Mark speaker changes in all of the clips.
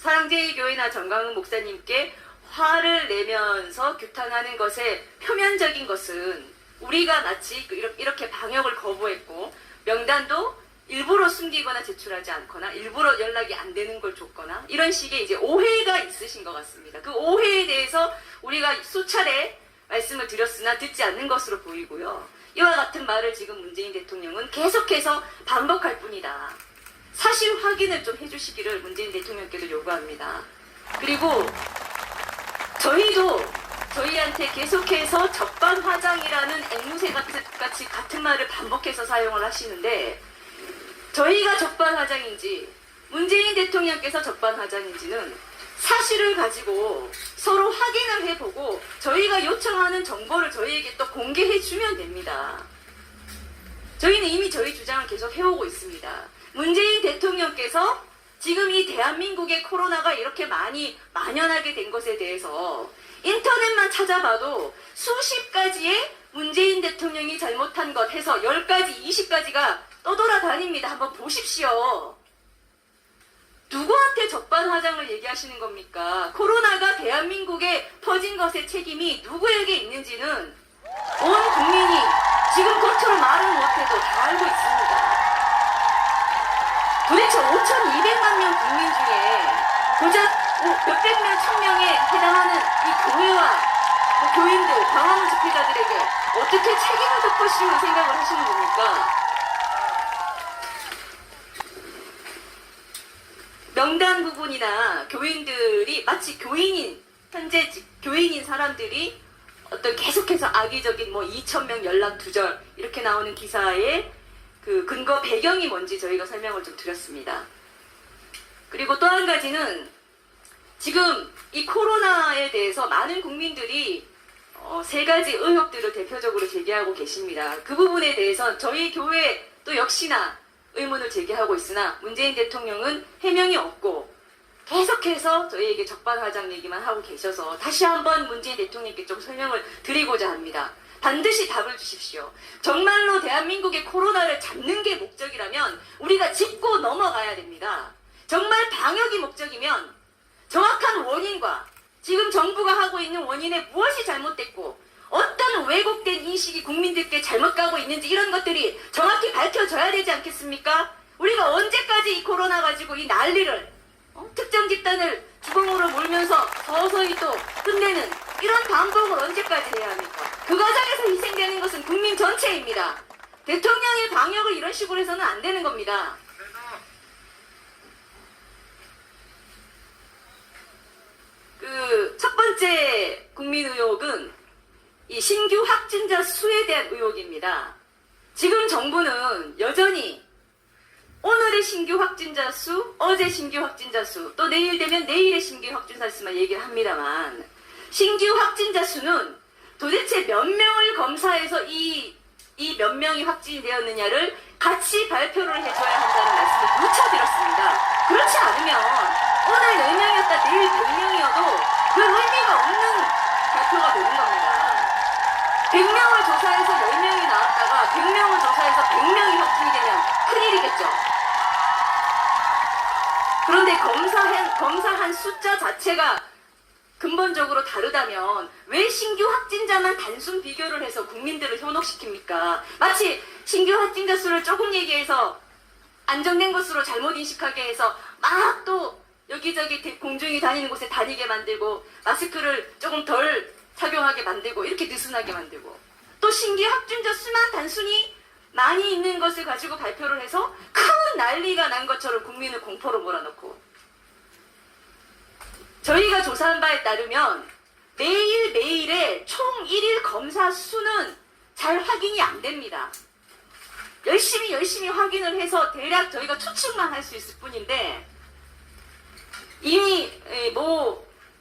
Speaker 1: 사랑제일교회나 정강훈 목사님께 화를 내면서 규탄하는 것의 표면적인 것은 우리가 마치 이렇게 방역을 거부했고 명단도 일부러 숨기거나 제출하지 않거나 일부러 연락이 안 되는 걸 줬거나 이런 식의 이제 오해가 있으신 것 같습니다. 그 오해에 대해서 우리가 수차례 말씀을 드렸으나 듣지 않는 것으로 보이고요. 이와 같은 말을 지금 문재인 대통령은 계속해서 반복할 뿐이다. 사실 확인을 좀 해주시기를 문재인 대통령께도 요구합니다. 그리고 저희한테 계속해서 적반하장이라는 앵무새 같이 같은 말을 반복해서 사용을 하시는데 저희가 적반하장인지 문재인 대통령께서 적반하장인지는 사실을 가지고 서로 확인을 해보고 저희가 요청하는 정보를 저희에게 또 공개해 주면 됩니다. 저희는 이미 저희 주장을 계속 해오고 있습니다. 문재인 대통령께서 지금 이 대한민국의 코로나가 이렇게 많이 만연하게 된 것에 대해서 인터넷만 찾아봐도 수십 가지의 문재인 대통령이 잘못한 것 해서 10가지, 20가지가 떠돌아다닙니다. 한번 보십시오. 누구한테 적반하장을 얘기하시는 겁니까? 코로나가 대한민국에 퍼진 것의 책임이 누구에게 있는지는 온 국민이 지금 겉으로 말은 못해도 다 알고 있습니다. 도대체 5,200만 명 국민 중에 고작 몇백 명, 1,000명에 해당하는 이 교회와 교인들, 광화문 집회자들에게 어떻게 책임을 덮으시는 생각을 하시는 겁니까? 명단 부분이나 교인들이 마치 현재 교인인 사람들이 어떤 계속해서 악의적인 2,000명 연락 두절 이렇게 나오는 기사의 그 근거 배경이 뭔지 저희가 설명을 좀 드렸습니다. 그리고 또 한 가지는 지금 이 코로나에 대해서 많은 국민들이 3가지 의혹들을 대표적으로 제기하고 계십니다. 그 부분에 대해서 저희 교회 또 역시나 의문을 제기하고 있으나 문재인 대통령은 해명이 없고 계속해서 저희에게 적반하장 얘기만 하고 계셔서 다시 한번 문재인 대통령께 좀 설명을 드리고자 합니다. 반드시 답을 주십시오. 정말로 대한민국의 코로나를 잡는 게 목적이라면 우리가 짚고 넘어가야 됩니다. 정말 방역이 목적이면 정확한 원인과 지금 정부가 하고 있는 원인에 무엇이 잘못됐고 어떤 왜곡된 인식이 국민들께 잘못 가고 있는지 이런 것들이 정확히 밝혀져야 되지 않겠습니까? 우리가 언제까지 이 코로나 가지고 이 난리를 특정 집단을 주범으로 몰면서 서서히 또 끝내는 이런 반복을 언제까지 해야 합니까? 그 과정에서 희생되는 것은 국민 전체입니다. 대통령의 방역을 이런 식으로 해서는 안 되는 겁니다. 첫 번째 국민 의혹은 이 신규 확진자 수에 대한 의혹입니다. 지금 정부는 여전히 오늘의 신규 확진자 수, 어제 신규 확진자 수, 또 내일 되면 내일의 신규 확진자 수만 얘기를 합니다만 신규 확진자 수는 도대체 몇 명을 검사해서 이 몇 명이 확진이 되었느냐를 같이 발표를 해줘야 한다는 말씀을 누차 드렸습니다. 그렇지 않으면 오늘 4명이었다 내일 100명이어도 그 의미가 없는 발표가 되는 겁니다. 100명을 조사해서 10명이 나왔다가 100명을 조사해서 100명이 확진이 되면 큰일이겠죠. 그런데 검사한 숫자 자체가 근본적으로 다르다면 왜 신규 확진자만 단순 비교를 해서 국민들을 현혹시킵니까? 마치 신규 확진자 수를 조금 얘기해서 안정된 것으로 잘못 인식하게 해서 막 또 여기저기 공중이 다니는 곳에 다니게 만들고 마스크를 조금 덜 착용하게 만들고 이렇게 느슨하게 만들고 또 신규 확진자 수만 단순히 많이 있는 것을 가지고 발표를 해서 큰 난리가 난 것처럼 국민을 공포로 몰아넣고 저희가 조사한 바에 따르면 매일매일의 총 1일 검사 수는 잘 확인이 안 됩니다. 열심히 확인을 해서 대략 저희가 추측만 할 수 있을 뿐인데 이미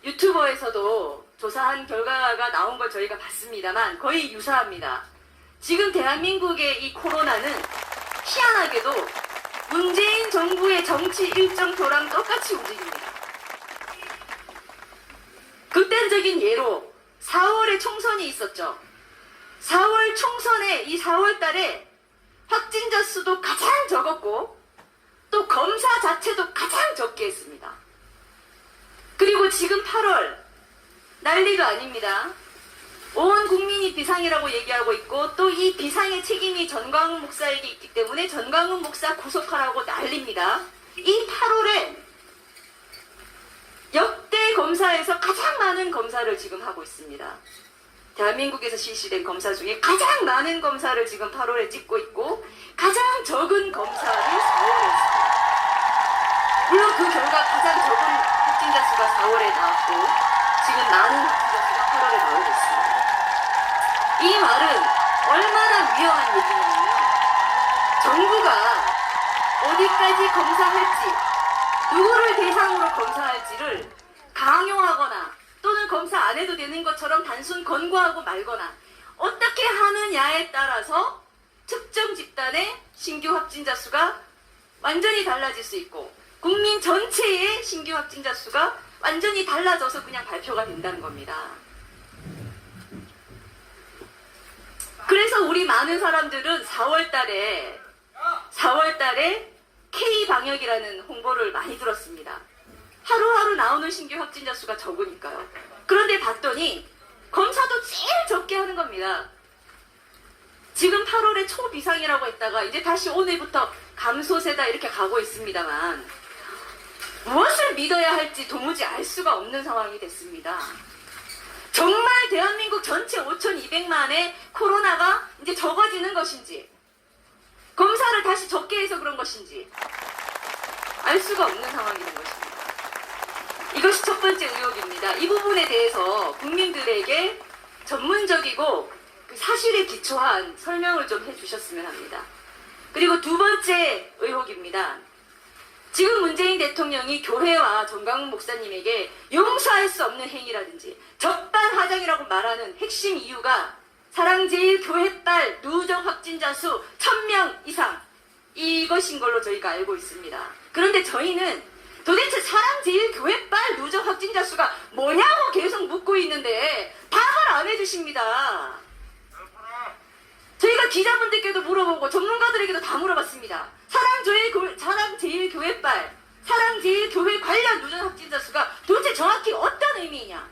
Speaker 1: 유튜버에서도 조사한 결과가 나온 걸 저희가 봤습니다만 거의 유사합니다. 지금 대한민국의 이 코로나는 희한하게도 문재인 정부의 정치 일정표랑 똑같이 움직입니다. 극단적인 예로 4월에 총선이 있었죠. 4월 총선에 이 4월 달에 확진자 수도 가장 적었고 또 검사 자체도 가장 적게 했습니다. 그리고 지금 8월 난리도 아닙니다. 온 국민이 비상이라고 얘기하고 있고 또 이 비상의 책임이 전광훈 목사에게 있기 때문에 전광훈 목사 구속하라고 난립니다. 이 8월에 역대 검사에서 가장 많은 검사를 지금 하고 있습니다. 대한민국에서 실시된 검사 중에 가장 많은 검사를 지금 8월에 찍고 있고 가장 적은 검사를 4월에 했습니다. 물론 그 결과 가장 적은 확진자 수가 4월에 나왔고 지금 많은 확진자 수가 8월에 나오고 있습니다. 이 말은 얼마나 위험한 얘기냐면요. 정부가 어디까지 검사할지, 누구를 대상으로 검사할지를 강요하거나 또는 검사 안 해도 되는 것처럼 단순 권고하고 말거나 어떻게 하느냐에 따라서 특정 집단의 신규 확진자 수가 완전히 달라질 수 있고 국민 전체의 신규 확진자 수가 완전히 달라져서 그냥 발표가 된다는 겁니다. 그래서 우리 많은 사람들은 4월 달에 K방역이라는 홍보를 많이 들었습니다. 하루하루 나오는 신규 확진자 수가 적으니까요. 그런데 봤더니 검사도 제일 적게 하는 겁니다. 지금 8월에 초비상이라고 했다가 이제 다시 오늘부터 감소세다 이렇게 가고 있습니다만 무엇을 믿어야 할지 도무지 알 수가 없는 상황이 됐습니다. 정말 대한민국 전체 5,200만의 코로나가 이제 적어지는 것인지 검사를 다시 적게 해서 그런 것인지 알 수가 없는 상황이 된 것입니다. 이것이 첫 번째 의혹입니다. 이 부분에 대해서 국민들에게 전문적이고 사실에 기초한 설명을 좀 해주셨으면 합니다. 그리고 두 번째 의혹입니다. 지금 문재인 대통령이 교회와 전광훈 목사님에게 용서할 수 없는 행위라든지 적반하장이라고 말하는 핵심 이유가 사랑제일교회발 누적 확진자 수 1000명 이상 이것인 걸로 저희가 알고 있습니다. 그런데 저희는 도대체 사랑제일교회발 누적 확진자 수가 뭐냐고 계속 묻고 있는데 답을 안 해주십니다. 저희가 기자분들께도 물어보고 전문가들에게도 다 물어봤습니다. 사랑제일교회발, 사랑제일교회 관련 누적 확진자 수가 도대체 정확히 어떤 의미이냐?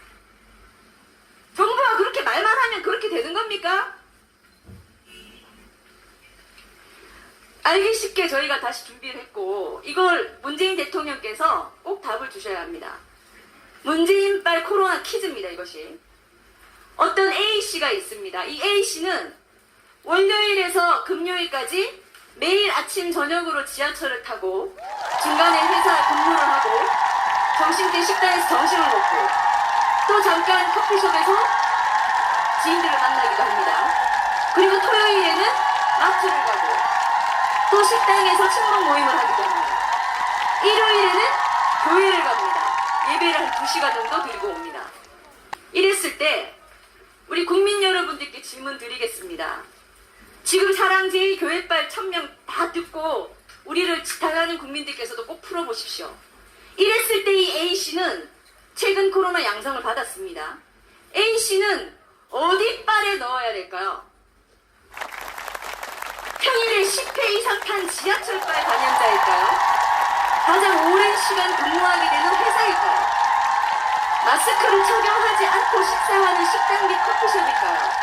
Speaker 1: 정부가 그렇게 말만 하면 그렇게 되는 겁니까? 알기 쉽게 저희가 다시 준비를 했고 이걸 문재인 대통령께서 꼭 답을 주셔야 합니다. 문재인발 코로나 퀴즈입니다. 이것이. 어떤 A씨가 있습니다. 이 A씨는 월요일에서 금요일까지 매일 아침 저녁으로 지하철을 타고 중간에 회사 근무를 하고 점심때 식당에서 점심을 먹고 또 잠깐 커피숍에서 지인들을 만나기도 합니다. 그리고 토요일에는 마트를 가고 또 식당에서 친목 모임을 하기도 합니다. 일요일에는 교회를 갑니다. 예배를 한 2시간 정도 드리고 옵니다. 이랬을 때 우리 국민 여러분들께 질문 드리겠습니다. 지금 사랑제일교회발 1000명 다 듣고 우리를 지탄하는 국민들께서도 꼭 풀어보십시오. 이랬을 때 이 A씨는 최근 코로나 양성을 받았습니다. A씨는 어디 빨에 넣어야 될까요? 평일에 10회 이상 탄 지하철발 감염자일까요? 가장 오랜 시간 근무하게 되는 회사일까요? 마스크를 적용하지 않고 식사하는 식당 및 커피숍일까요?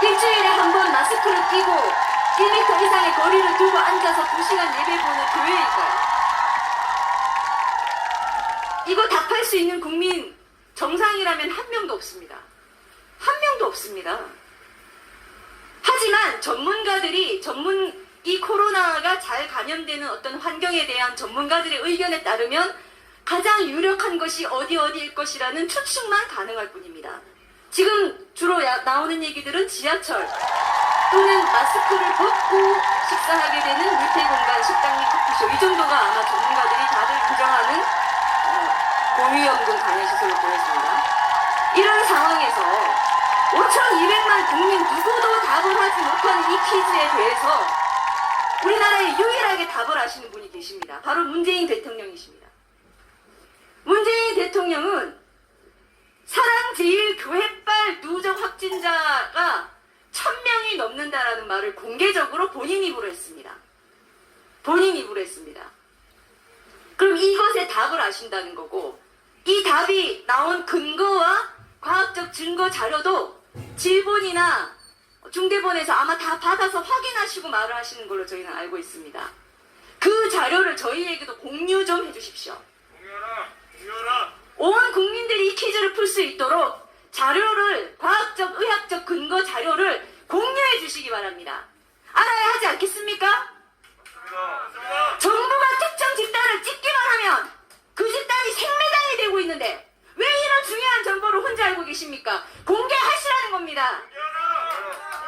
Speaker 1: 일주일에 한 번 마스크를 끼고 1m 이상의 거리를 두고 앉아서 2시간 예배 보는 교회일까요? 이거 답할 수 있는 국민 정상이라면 한 명도 없습니다. 한 명도 없습니다. 하지만 전문가들이 이 코로나가 잘 감염되는 어떤 환경에 대한 전문가들의 의견에 따르면 가장 유력한 것이 어디일 것이라는 추측만 가능할 뿐입니다. 지금 주로 나오는 얘기들은 지하철 또는 마스크를 벗고 식사하게 되는 밀폐공간, 식당 및 커피숍 이 정도가 아마 전문가들이 다들 인정하는 고위험군 감염시설로 보여집니다. 이런 상황에서 5,200만 국민 누구도 답을 하지 못한 이 퀴즈에 대해서 우리나라에 유일하게 답을 하시는 분이 계십니다. 바로 문재인 대통령이십니다. 문재인 대통령은 사랑제일교회발 누적 확진자가 1000명이 넘는다라는 말을 공개적으로 본인 입으로 했습니다. 본인 입으로 했습니다. 그럼 이것에 답을 아신다는 거고 이 답이 나온 근거와 과학적 증거 자료도 질본이나 중대본에서 아마 다 받아서 확인하시고 말을 하시는 걸로 저희는 알고 있습니다. 그 자료를 저희에게도 공유 좀 해주십시오.
Speaker 2: 공유하라.
Speaker 1: 온 국민들이 이 퀴즈를 풀 수 있도록 자료를, 과학적, 의학적 근거 자료를 공유해 주시기 바랍니다. 알아야 하지 않겠습니까?
Speaker 2: 맞습니다.
Speaker 1: 정부가 특정 집단을 찍기만 하면 그 집단이 생매장이 되고 있는데 왜 이런 중요한 정보를 혼자 알고 계십니까? 공개하시라는 겁니다.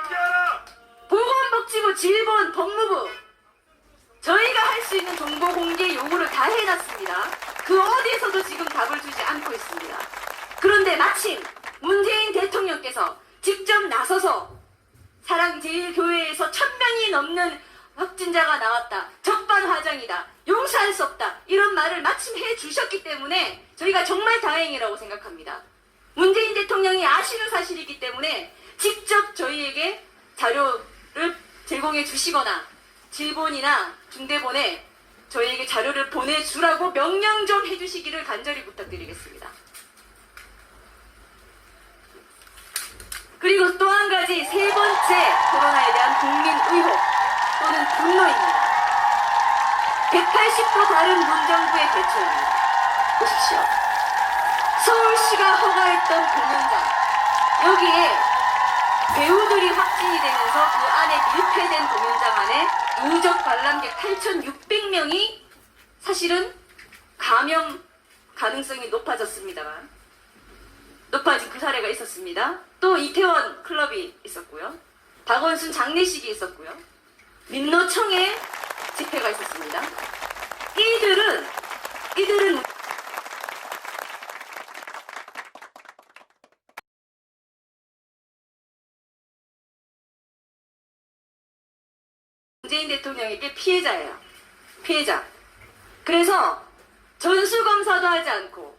Speaker 2: 공개하라.
Speaker 1: 보건복지부, 질본, 법무부 저희가 할 수 있는 정보 공개 요구를 다 해놨습니다. 그 어디에서도 지금 답을 주지 않고 있습니다. 그런데 마침 문재인 대통령께서 직접 나서서 사랑제일교회에서 1000명이 넘는 확진자가 나왔다. 적반하장이다. 용서할 수 없다. 이런 말을 마침 해주셨기 때문에 저희가 정말 다행이라고 생각합니다. 문재인 대통령이 아시는 사실이기 때문에 직접 저희에게 자료를 제공해 주시거나 질본이나 중대본에 저희에게 자료를 보내주라고 명령 좀 해주시기를 간절히 부탁드리겠습니다. 그리고 또 한 가지 세 번째 코로나에 대한 국민 의혹 또는 분노입니다. 180도 다른 문정부의 대처입니다. 보십시오. 서울시가 허가했던 공연장 여기에 배우들이 확진이 되면서 그 안에 밀폐된 공연장 안에 누적 관람객 8,600명이 사실은 감염 가능성이 높아진 그 사례가 있었습니다. 또 이태원 클럽이 있었고요. 박원순 장례식이 있었고요. 민노총의 집회가 있었습니다. 이들은 문재인 대통령에게 피해자예요. 피해자. 그래서 전수검사도 하지 않고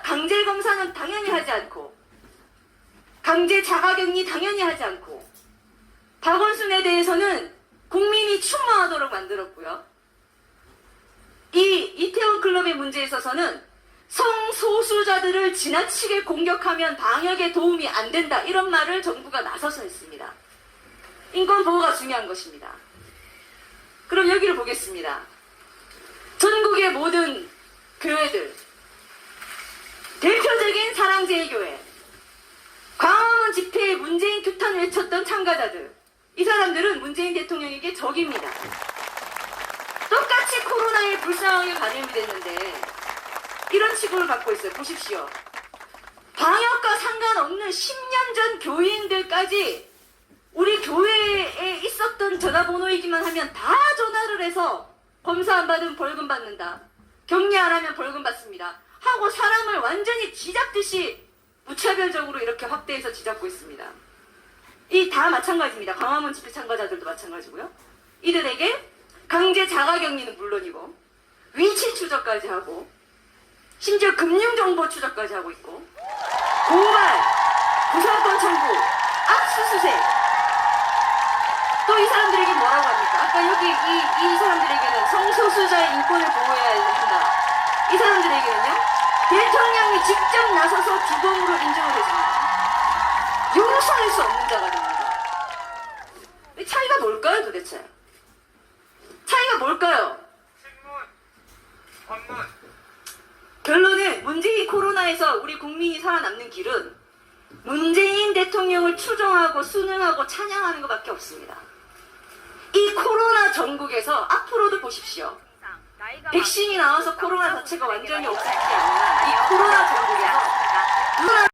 Speaker 1: 강제 검사는 당연히 하지 않고 강제 자가격리 당연히 하지 않고 박원순에 대해서는 국민이 추모하도록 만들었고요. 이 이태원 클럽의 문제에 있어서는 성소수자들을 지나치게 공격하면 방역에 도움이 안 된다 이런 말을 정부가 나서서 했습니다. 인권보호가 중요한 것입니다. 그럼 여기를 보겠습니다. 전국의 모든 교회들 대표적인 사랑제일교회 광화문 집회에 문재인 규탄을 외쳤던 참가자들 이 사람들은 문재인 대통령에게 적입니다. 똑같이 코로나에 불쌍하게 감염이 됐는데 이런 취급을 받고 있어요. 보십시오. 방역과 상관없는 10년 전 교인들까지 우리 교회에 있었던 전화번호이기만 하면 다 전화를 해서 검사 안 받으면 벌금 받는다. 격리 안 하면 벌금 받습니다. 하고 사람을 완전히 쥐잡듯이 무차별적으로 이렇게 확대해서 쥐잡고 있습니다. 이 다 마찬가지입니다. 광화문 집회 참가자들도 마찬가지고요. 이들에게 강제 자가격리는 물론이고 위치 추적까지 하고 심지어 금융정보 추적까지 하고 있고 고발, 구상권 청구, 압수수색 또 이 사람들에게 뭐라고 합니까? 아까 여기 이 사람들에게는 성소수자의 인권을 보호해야 한다. 이 사람들에게는요 대통령이 직접 나서서 주범으로 인정을 해줍니다. 용서할 수 없는 자가 됩니다. 이 차이가 뭘까요 도대체? 차이가 뭘까요?
Speaker 2: 신문, 법문.
Speaker 1: 결론은 문재인 코로나에서 우리 국민이 살아남는 길은 문재인 대통령을 추종하고 순응하고 찬양하는 것밖에 없습니다. 이 코로나 전국에서 앞으로도 보십시오. 백신이 나와서 코로나 자체가 완전히 없어지지 않는 이 코로나 전국에서